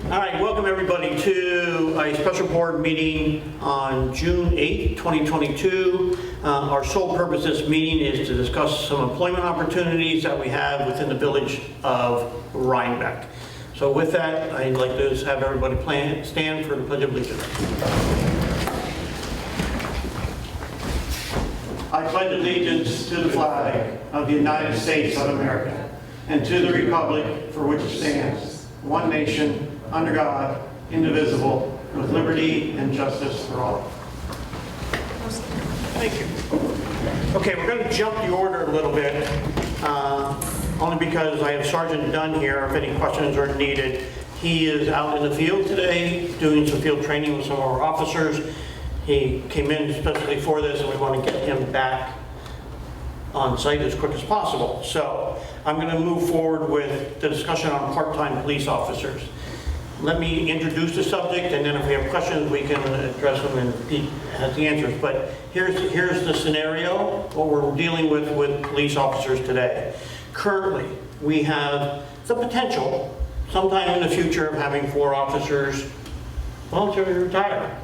All right, welcome everybody to a special board meeting on June 8th, 2022. Our sole purpose of this meeting is to discuss some employment opportunities that we have within the village of Rhinebeck. So with that, I'd like to have everybody stand for the Pledge of Allegiance. I pledge allegiance to the flag of the United States of America and to the republic for which it stands, one nation, under God, indivisible, with liberty and justice for all. Thank you. Okay, we're going to jump the order a little bit, only because I have Sergeant Dunn here if any questions are needed. He is out in the field today doing some field training with some of our officers. He came in especially for this, and we want to get him back on site as quick as possible. So I'm going to move forward with the discussion on part-time police officers. Let me introduce the subject, and then if we have questions, we can address them, and Pete has the answers. But here's the scenario, what we're dealing with police officers today. Currently, we have the potential, sometime in the future, of having 4 officers voluntarily retire.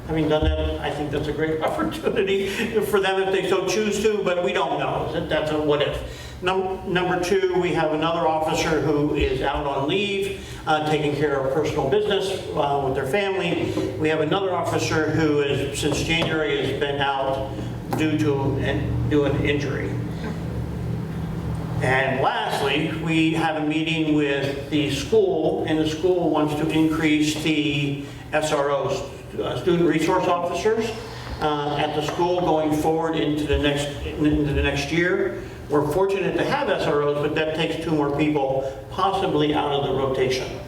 Having done that, I think that's a great opportunity for them if they so choose to, but we don't know. That's a what if. Number 2, we have another officer who is out on leave, taking care of personal business with their family. We have another officer who is, since January, has been out due to an injury. And lastly, we have a meeting with the school, and the school wants to increase the SROs, student resource officers, at the school going forward into the next year. We're fortunate to have SROs, but that takes 2 more people possibly out of the rotation.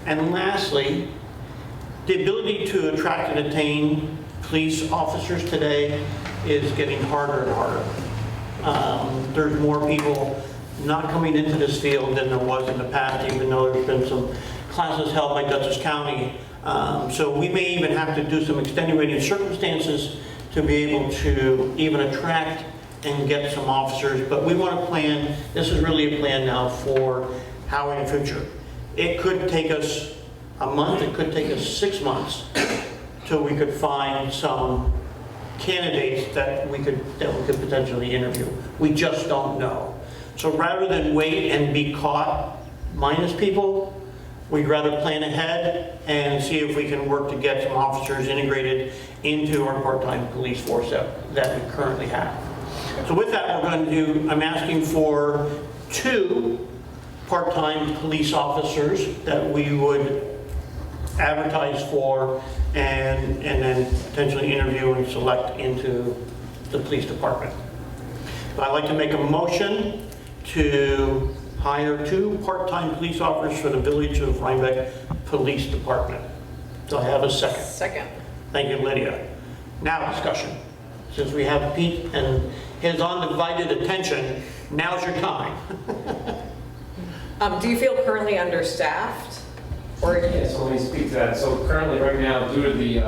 And lastly, the ability to attract and attain police officers today is getting harder and harder. There's more people not coming into this field than there was in the past, even though there's been some classes held by Dutchess County. So we may even have to do some extenuating circumstances to be able to even attract and get some officers, but we want to plan, this is really a plan now for how in the future. It could take us a month, it could take us 6 months till we could find some candidates that we could potentially interview. We just don't know. So rather than wait and be caught minus people, we'd rather plan ahead and see if we can work to get some officers integrated into our part-time police force that we currently have. So with that, we're going to do, I'm asking for 2 part-time police officers that we would advertise for and then potentially interview and select into the police department. So I'd like to make a motion to hire 2 part-time police officers for the Village of Rhinebeck Police Department. So I have a second. Second. Thank you, Lydia. Now discussion. Since we have Pete and his undivided attention, now's your time. Do you feel currently understaffed? Or Yeah, so let me speak to that. So currently, right now, due to the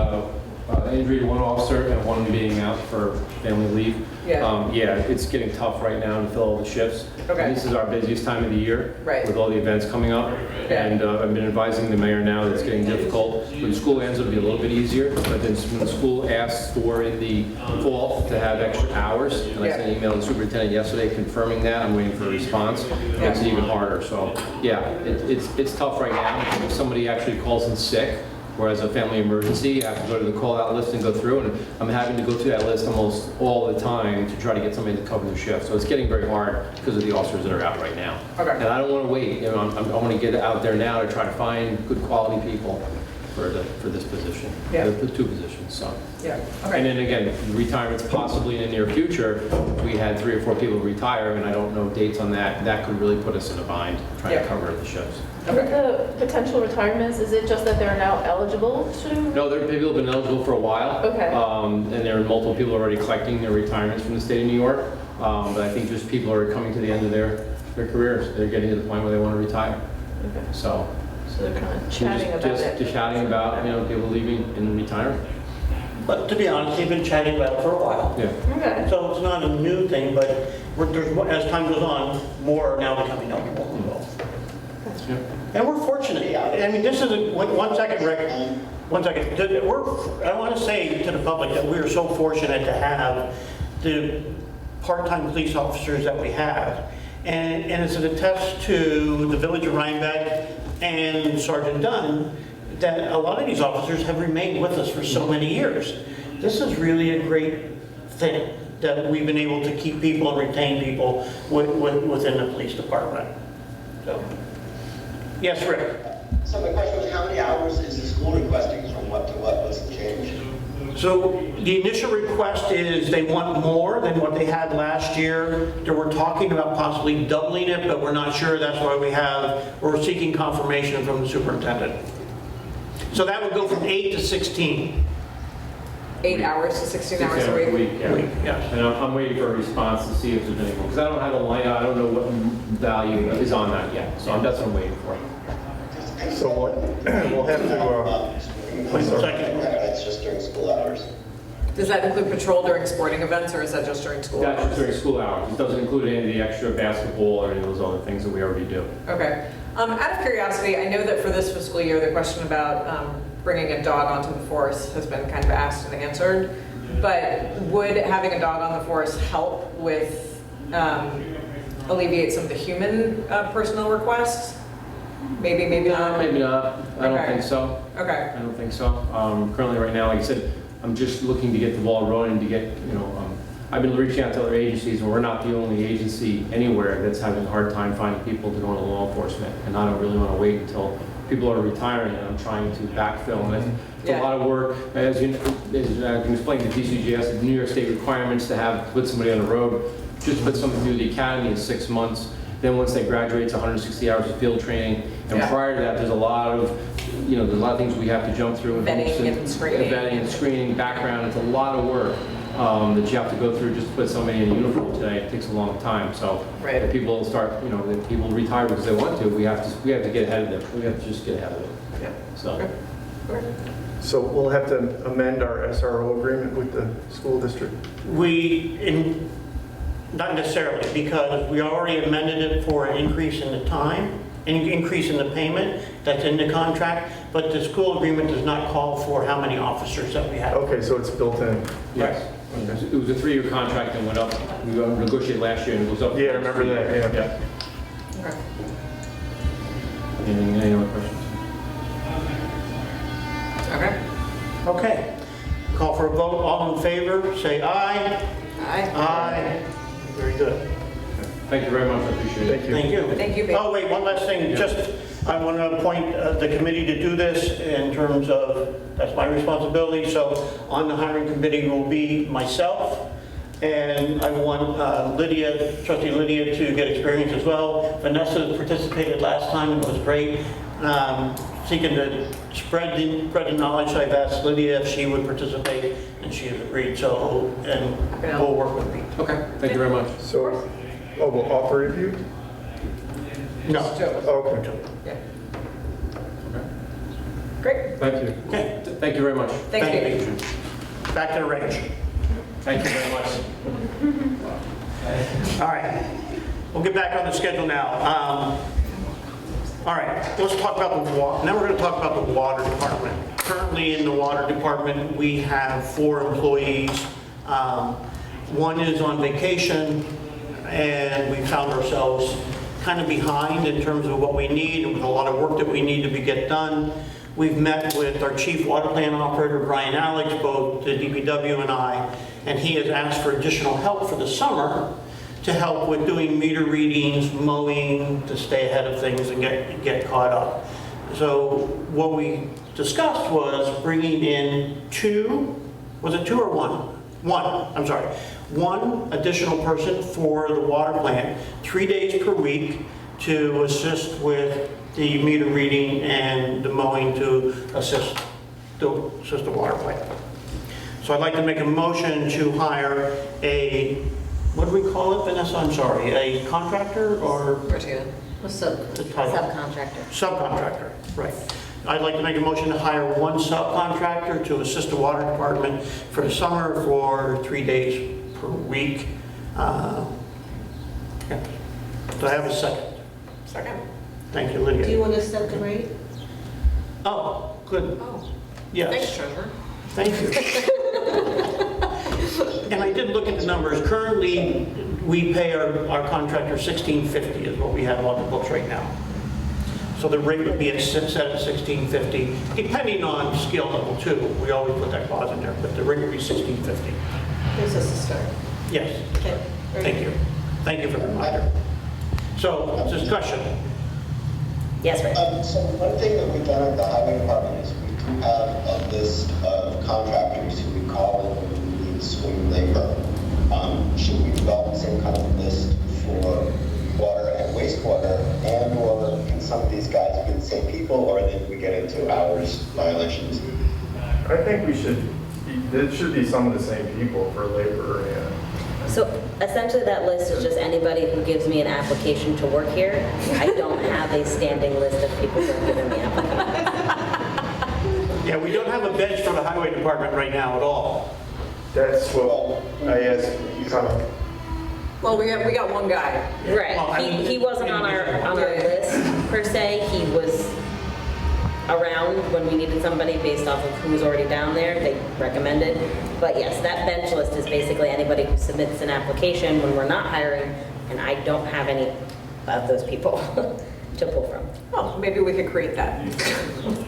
injury to 1 officer and 1 being out for family leave, it's getting tough right now to fill all the shifts. Okay. And this is our busiest time of the year, Right. with all the events coming up. Okay. And I've been advising the mayor now that it's getting difficult. When school ends, it'll be a little bit easier. But then when the school asks for in the fall to have extra hours, and I sent an email to the superintendent yesterday confirming that. I'm waiting for a response. It makes it even harder. So yeah, it's tough right now. If somebody actually calls in sick, whereas a family emergency, I have to go to the call-out list and go through, and I'm having to go through that list almost all the time to try to get somebody to cover the shift. So it's getting very hard because of the officers that are out right now. Okay. And I don't want to wait. You know, I want to get out there now to try to find good quality people for this position, the 2 positions. So. Yeah. Okay. And then again, retirements possibly in the near future. We had 3 or 4 people retire, and I don't know dates on that. That could really put us in a bind trying to cover the shifts. With the potential retirements, is it just that they're now eligible to? No, people have been eligible for a while. Okay. And there are multiple people already collecting their retirements from the state of New York. But I think just people are coming to the end of their careers. They're getting to the point where they want to retire. Okay. So they're kind of chatting about it. Just chatting about, people leaving and retiring. But to be honest, they've been chatting about it for a while. Yeah. Okay. So it's not a new thing, but as time goes on, more are now becoming eligible. Yeah. And we're fortunate. I mean, this is, one second, Rick. One second. I want to say to the public that we are so fortunate to have the part-time police officers that we have. And it's an attest to the village of Rhinebeck and Sergeant Dunn that a lot of these officers have remained with us for so many years. This is really a great thing that we've been able to keep people and retain people within the police department. So, yes, Rick. So the question was, how many hours is the school requesting from what to what? What's the change? So the initial request is they want more than what they had last year. They were talking about possibly doubling it, but we're not sure. That's why we're seeking confirmation from the superintendent. So that would go from 8 to 16. 8 hours to 16 hours a 6 hours week? yeah. Yes. And I'm waiting for a response to see if there's any more, because I don't have a line, I don't know what value is on that yet, so that's what I'm waiting for. So we'll have to, Wait a second. That's just during school hours. Does that include patrol during sporting events, or is that just during school That's hours? just during school hours. It doesn't include any of the extra basketball or any of those other things that we already do. Okay. Out of curiosity, I know that for this fiscal year, the question about bringing a dog onto the force has been kind of asked and answered. But would having a dog on the force help with alleviate some of the human personnel requests? Maybe, maybe not. Maybe not. I don't Okay. think so. Okay. I don't think so. Currently, right now, like I said, I'm just looking to get the ball rolling, to get, I've been reaching out to other agencies, and we're not the only agency anywhere that's having a hard time finding people to go into law enforcement. And I don't really want to wait until people are retiring, and I'm trying to backfill. And it's a lot of work. As I can explain to DCGS, the New York State requirements to put somebody on the road, just put somebody through the academy in 6 months. Then once they graduate, it's 160 hours of field training. And prior to that, there's a lot of things we have to jump through. Vetting and screening. Vetting and screening, background. It's a lot of work that you have to go through just to put somebody in a uniform today. It takes a long time. So if people start, if people retire because they want to, we have to get ahead of them. We have to just get ahead of it. Yeah. So. so we'll have to amend our SRO agreement with the school district. Not necessarily, because we already amended it for an increase in the time, an increase in the payment that's in the contract, but the school agreement does not call for how many officers that we have. Okay, so it's built in. Yes. It was a 3-year contract and went up. We negotiated last year and it goes up. Yeah, I remember that, yeah. Okay. Any other questions? Okay. Okay. Call for a vote. All in favor, say aye. Aye. Aye. Very good. Thank you very much. I appreciate it. Thank you. Thank you. Thank you, Pete. Oh, wait, one last thing. Yeah. Just, I want to appoint the committee to do this in terms of, that's my responsibility. So on the hiring committee will be myself, and I want Trustee Lydia to get experience as well. Vanessa participated last time and it was great. Seeking to spread the knowledge, I've asked Lydia if she would participate, and she has agreed. So, and we'll work with me. Okay. Thank you very much. So, we'll offer review? No. Okay. Yeah. Great. Thank you. Okay. Thank you very much. Thanks, Thank Pete. you. Back to the range. Thank you very much. All right, we'll get back on the schedule now. All right, let's talk about the water. Now we're going to talk about the water department. Currently in the water department, we have 4 employees. One is on vacation, and we found ourselves kind of behind in terms of what we need, and with a lot of work that we need to get done. We've met with our chief water plant operator, Brian Alex, both the DPW and I, and he has asked for additional help for the summer to help with doing meter readings, mowing, to stay ahead of things and get caught up. So what we discussed was bringing in 2, was it 2 or 1? 1, I'm sorry. 1 additional person for the water plant, 3 days per week to assist with the meter reading and the mowing to assist the water plant. So I'd like to make a motion to hire what do we call it, Vanessa? I'm sorry, a contractor or? Martina. Subcontractor. Subcontractor, right. I'd like to make a motion to hire 1 subcontractor to assist the water department for the summer for 3 days per week. Yeah. Do I have a second? Second. Thank you, Do you Lydia. want to set the rate? Oh, good. Oh, Yes. thanks, Treasurer. Thank you. And I did look at the numbers. Currently, we pay our contractor $16.50 is what we have on the books right now. So the rate would be set at $16.50, depending on skill level too. We always put that clause in there, but the rate would be $16.50. This is the start. Yes, Okay. thank you. Thank you for the reminder. So, discussion. Yes, right. So one thing that we've done at the highway department is we do have a list of contractors who we call in when we need swing labor. Should we develop the same kind of list for water and wastewater, and or can some of these guys be the same people, or then we get into hours violations? I think it should be some of the same people for labor and. So essentially that list is just anybody who gives me an application to work here. I don't have a standing list of people who are giving me applications. Yeah, we don't have a bench for the highway department right now at all. That's what I asked Kyle. Well, we got one guy. Right, Well, I mean, he wasn't on our list per se, he was around when we needed somebody based off of who was already down there, they recommended. But yes, that bench list is basically anybody who submits an application when we're not hiring, and I don't have any of those people to pull from. Oh, maybe we could create that.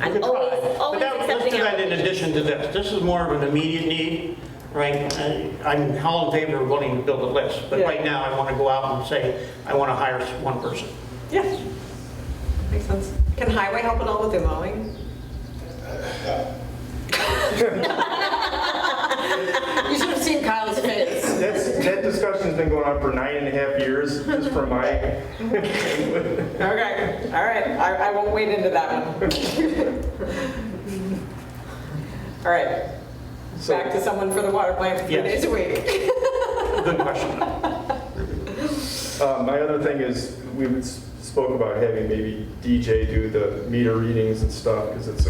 I'm But always let's accepting do that in applications. addition to this. This is more of an immediate need, right? I'm all in favor of wanting to build a list, but Yeah. right now I want to go out and say, I want to hire one person. Yes. Makes sense. Can highway help at all with the mowing? You should have seen Kyle's face. That discussion's been going on for 9.5 years, just from my. Okay, all right. I won't wade into that one. All right. Back to someone for the water plant for 3 Yes. days a week. Good question. My other thing is, we spoke about having maybe DJ do the meter readings and stuff, because it's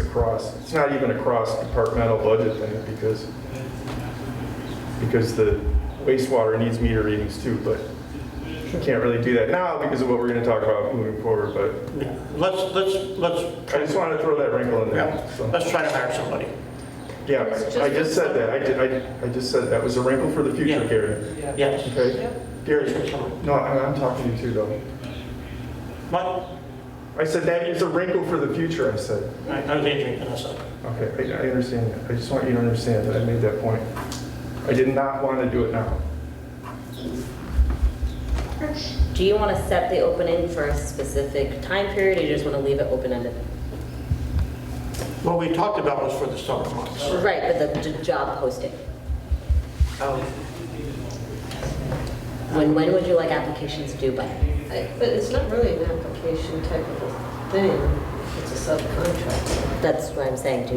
not even a cross-departmental budget thing, because the wastewater needs meter readings too, but you can't really do that now because of what we're going to talk about moving forward, but Yeah. Let's, I just wanted to throw that wrinkle in yeah, there. So, let's try to hire somebody. yeah, I just said that. I just said that was a wrinkle for the future, Yeah. Gary. Yes. Okay? Gary's for someone. No, I'm talking to you too, though. What? I said that is a wrinkle for the future, I said. I was answering Vanessa. Okay, I understand that. I just want you to understand that I made that point. I did not want to do it now. Do you want to set the opening for a specific time period, or you just want to leave it open-ended? What we talked about was for the summer months. Right, but the job posting. Oh. When would you like applications due by? But it's not really an application type of a thing, it's a subcontract. That's what I'm saying,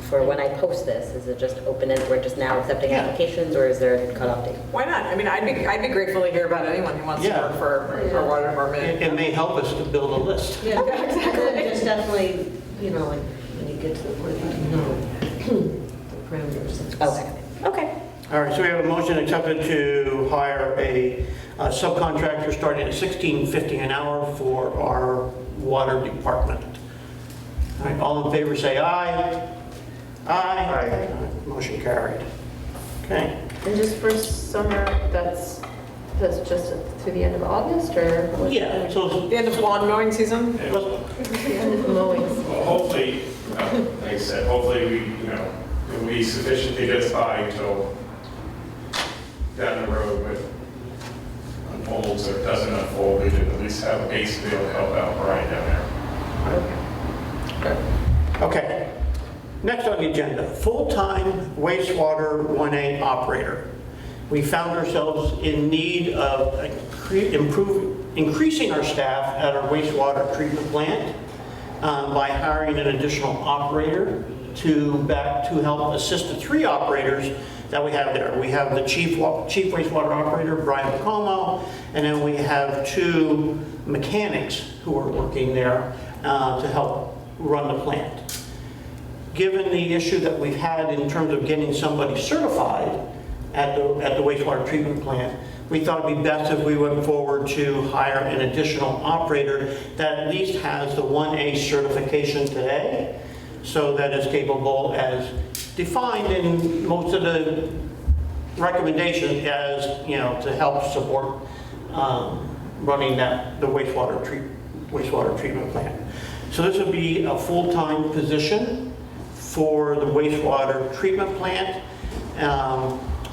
for when I post this, is it just open-ended, we're just now accepting Yeah. applications, or is there a cutoff date? Why not? I mean, I'd be grateful to hear about anyone who wants to Yeah. work for water department. It may help us to build a list. Yeah, exactly. Just definitely, like, when you get to the point where you know the parameters. Okay. All right, so we have a motion accepted to hire a subcontractor starting at $16.50 an hour for our water department. All right, all in favor say aye. Aye. Motion carried. Okay. And just for summer, that's just to the end of August, or? what's Yeah, so The end of lawn mowing season? let's- The end of mowing. Well, hopefully, like I said, hopefully it will be sufficient to get us by until down the road with unfolds or doesn't unfold, we can at least have a base to be able to help out Brian down there. Okay. Next on the agenda, full-time wastewater 1A operator. We found ourselves in need of increasing our staff at our wastewater treatment plant by hiring an additional operator to help assist the 3 operators that we have there. We have the chief wastewater operator, Brian Bacomo, and then we have 2 mechanics who are working there to help run the plant. Given the issue that we've had in terms of getting somebody certified at the wastewater treatment plant, we thought it'd be best if we went forward to hire an additional operator that at least has the 1A certification today, so that it's capable as defined in most of the recommendations as, to help support running the wastewater treatment plant. So this would be a full-time position for the wastewater treatment plant.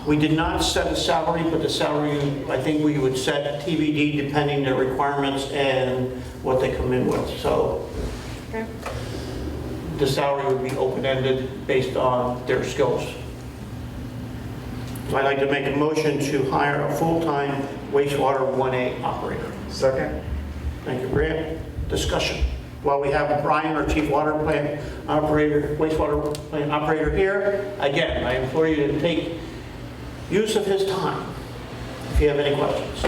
We did not set a salary, but the salary, I think we would set TBD depending the requirements and what they come in with. So Okay. the salary would be open-ended based on their skills. So I'd like to make a motion to hire a full-time wastewater 1A operator. Second? Thank you, Grant. Discussion. While we have Brian, our chief water plant operator, wastewater plant operator here, again, I implore you to take use of his time if you have any questions.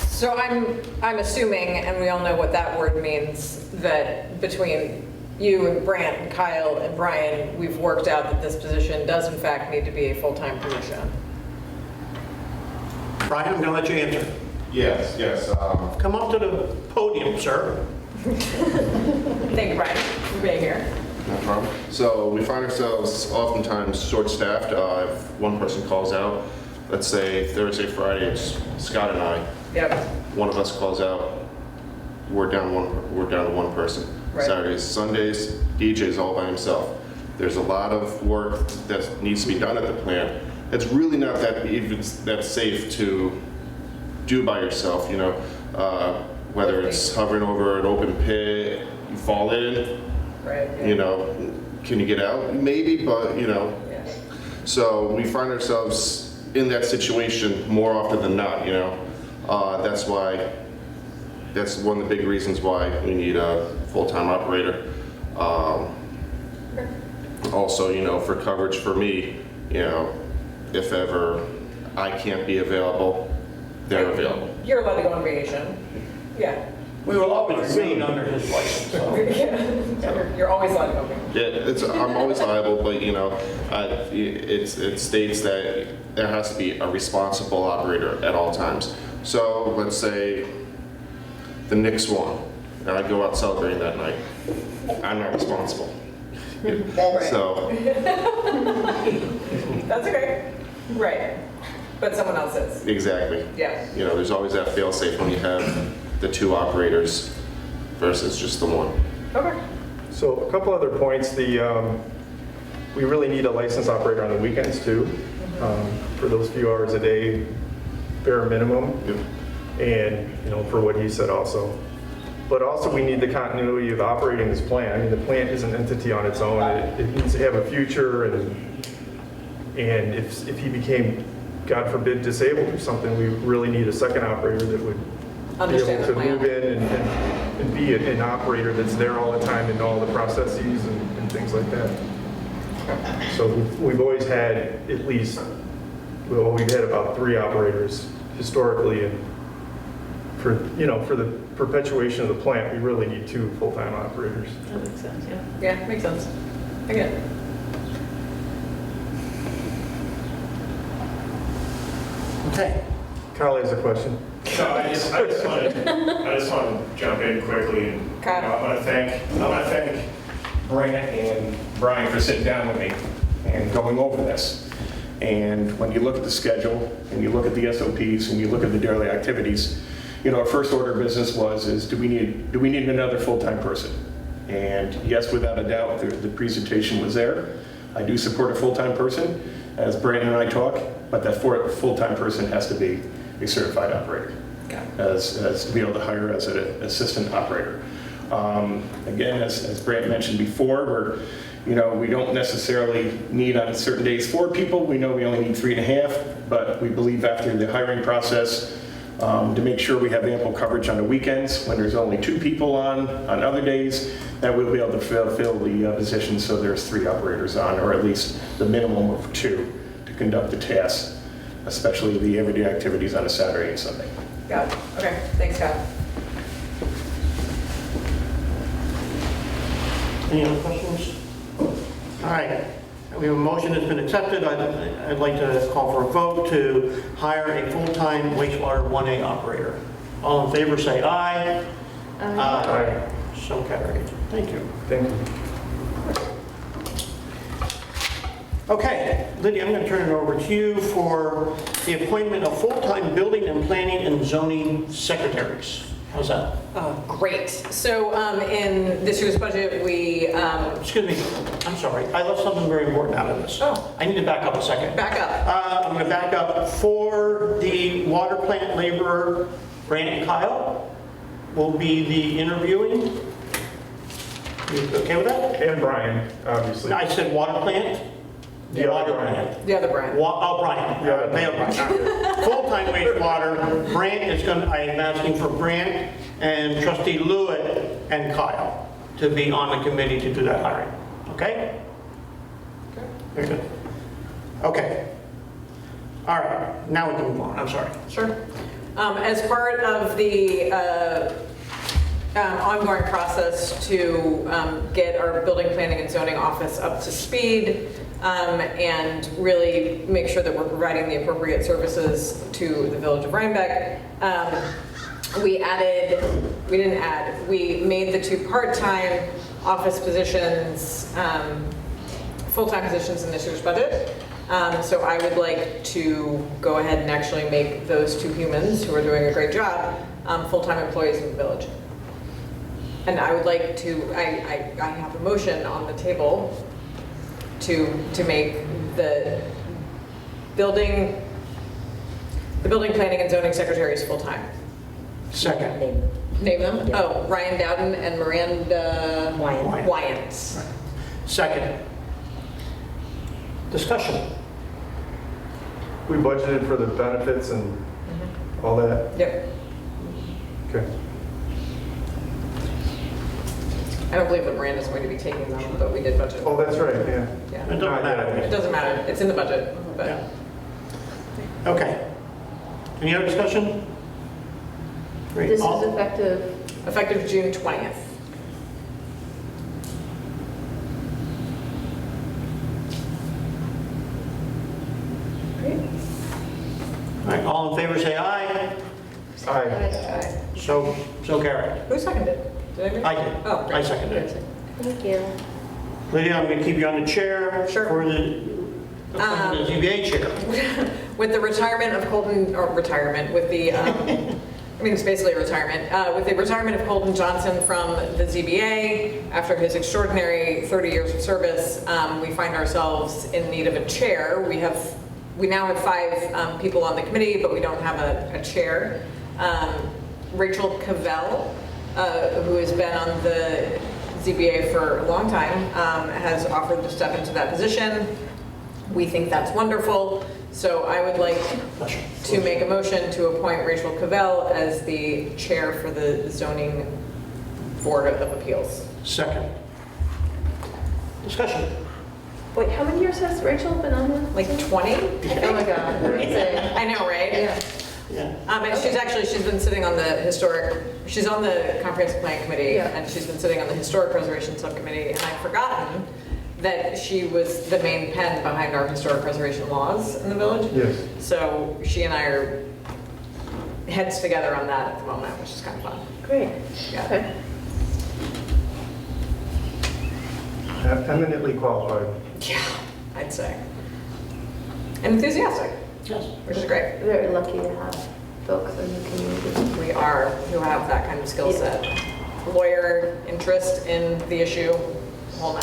So I'm assuming, and we all know what that word means, that between you and Brant and Kyle and Brian, we've worked out that this position does in fact need to be a full-time position. Brian, I'm going to let you answer. Yes. Come up to the podium, sir. Thank you, Brian, for being here. No problem. So we find ourselves oftentimes short-staffed. If one person calls out, let's say Thursday, Friday, it's Scott and I. Yep. One of us calls out, we're down to one person. Right. Saturdays, Sundays, DJ's all by himself. There's a lot of work that needs to be done at the plant. It's really not that safe to do by yourself, whether it's hovering over an open pit, you fall in, Right. Yeah. Can you get out? Maybe, but, Yeah. So we find ourselves in that situation more often than not, that's one of the big reasons why we need a full-time operator. Also, for coverage for me, if ever I can't be available, they're available. You're allowed to go on vacation. Yeah. We will always remain under his license. So. You're always allowed to go on vacation. Yeah, I'm always liable, but it states that there has to be a responsible operator at all times. So let's say the Knicks won, and I go out celebrating that night. I'm not responsible. So That's okay. Right. But someone else is. exactly. Yeah. There's always that fail-safe when you have the two operators versus just the one. Okay. So a couple other points. We really need a licensed operator on the weekends too, for those few hours a day, bare minimum. Yep. And, for what he said also. But also we need the continuity of operating this plant. I mean, the plant is an entity on its own. It needs to have a future, and if he became, God forbid, disabled or something, we really need a second operator that would be Understand able the to plan. move in and be an operator that's there all the time in all the processes and things like that. So we've always had at least, we've had about 3 operators historically, and for the perpetuation of the plant, we really need 2 full-time operators. That makes sense, yeah. Yeah, makes sense. I get it. Okay. Kyle has a question. So I just want to jump in quickly, and Kyle. I want to thank Brant and Brian for sitting down with me and going over this. And when you look at the schedule, and you look at the SOPs, and you look at the daily activities, our first order of business is do we need another full-time person? And yes, without a doubt, the presentation was there. I do support a full-time person, as Brandon and I talk, but that full-time person has to be a certified operator, as to be able to hire as an assistant operator. Again, as Brant mentioned before, we don't necessarily need on certain days 4 people. We know we only need 3.5, but we believe after the hiring process, to make sure we have ample coverage on the weekends when there's only 2 people on other days, that we'll be able to fill the position so there's 3 operators on, or at least the minimum of 2 to conduct the tasks, especially the everyday activities on a Saturday and Sunday. Got it. Okay. Thanks, Kyle. Any other questions? All right. We have a motion that's been accepted. I'd like to call for a vote to hire a full-time wastewater 1A operator. All in favor, say aye. Aye. So carried. Thank you. Thank you. Okay, Lydia, I'm going to turn it over to you for the appointment of full-time building and planning and zoning secretaries. How's that? Oh, great. So in this year's budget, we Excuse me, I'm sorry. I left something very important out of this. Oh. I need to back up a second. back up. I'm going to back up for the water plant laborer, Brandon Kyle will be the interviewing. You okay with that? And Brian, obviously. I said water plant? The other Water Brian. plant. The other Brian. Oh, Brian. Yeah. Brian. Full-time wastewater, Brant is going to, I'm asking for Brant and trustee Lewitt and Kyle to be on the committee to do that hiring. Okay? Very good. Okay. All right, now we can move on. I'm sorry. Sure. As part of the ongoing process to get our building planning and zoning office up to speed and really make sure that we're providing the appropriate services to the village of Rhinebeck, we made the 2 part-time office positions full-time positions in this year's budget. So I would like to go ahead and actually make those 2 humans, who are doing a great job, full-time employees of the village. And I would like to, I have a motion on the table to make the building planning and zoning secretaries full-time. Second. Name them? Oh, Ryan Dowden and Miranda Wyans. Second. Discussion. We budgeted for the benefits and all that? Yep. Okay. I don't believe that Miranda's going to be taking them, but we did budget. Oh, that's right, yeah. Yeah. It doesn't matter. It doesn't matter. It's in the budget, but. Yeah. Okay. Any other discussion? Great. This All- is effective, Effective June 20th. great. All right, all in favor, say aye. Aye. So carried. Who seconded? Did I did. Oh, I great. seconded it. Thank you. Lydia, I'm going to keep you on the chair Sure. for the ZBA chair. With the retirement of Colton, or retirement, with the, I mean, it's basically a retirement. With the retirement of Colton Johnson from the ZBA, after his extraordinary 30 years of service, we find ourselves in need of a chair. We now have 5 people on the committee, but we don't have a chair. Rachel Cavell, who has been on the ZBA for a long time, has offered to step into that position. We think that's wonderful. So I would like to make a motion to appoint Rachel Cavell as the chair for the Zoning Board of Appeals. Second. Discussion. Wait, how many years has Rachel been on there? Like 20? Oh my God, amazing. I know, right? Yeah. Yeah. And she's been sitting on the she's on the Comprehensive Plan Committee, Yeah. and she's been sitting on the Historic Preservation Subcommittee, and I'd forgotten that she was the main pen behind our historic preservation laws in the village. Yes. So she and I are heads together on that at the moment, which is kind of fun. Great. Yeah. Okay. Eminently qualified. Yeah, I'd say. And enthusiastic, Yes. which is great. Very lucky to have folks in the community. We are, who have that kind of skill set. Lawyer, interest in the issue, the whole 9.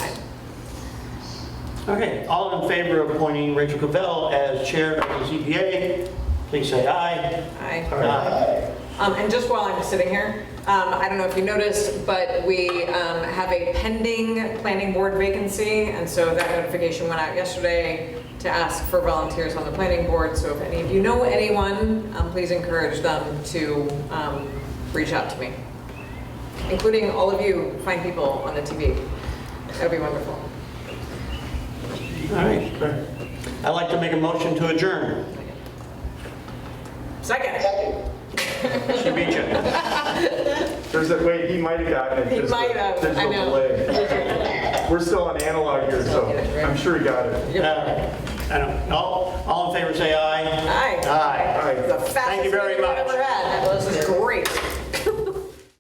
Okay, all in favor of appointing Rachel Cavell as chair of the ZBA, please say aye. Aye. Aye. And just while I'm sitting here, I don't know if you noticed, but we have a pending planning board vacancy, and so that notification went out yesterday to ask for volunteers on the planning board. So if any of you know anyone, please encourage them to reach out to me, including all of you fine people on the TV. That'd be wonderful. All right. I'd like to make a motion to adjourn. Second. Second. She beat you. There's a, wait, he might have gotten it. He just might the have, I digital know. delay. We're still on analog here, so I'm sure he got it. I don't, all in favor say aye. Aye. Aye. Aye. The fastest Thank you very way to much.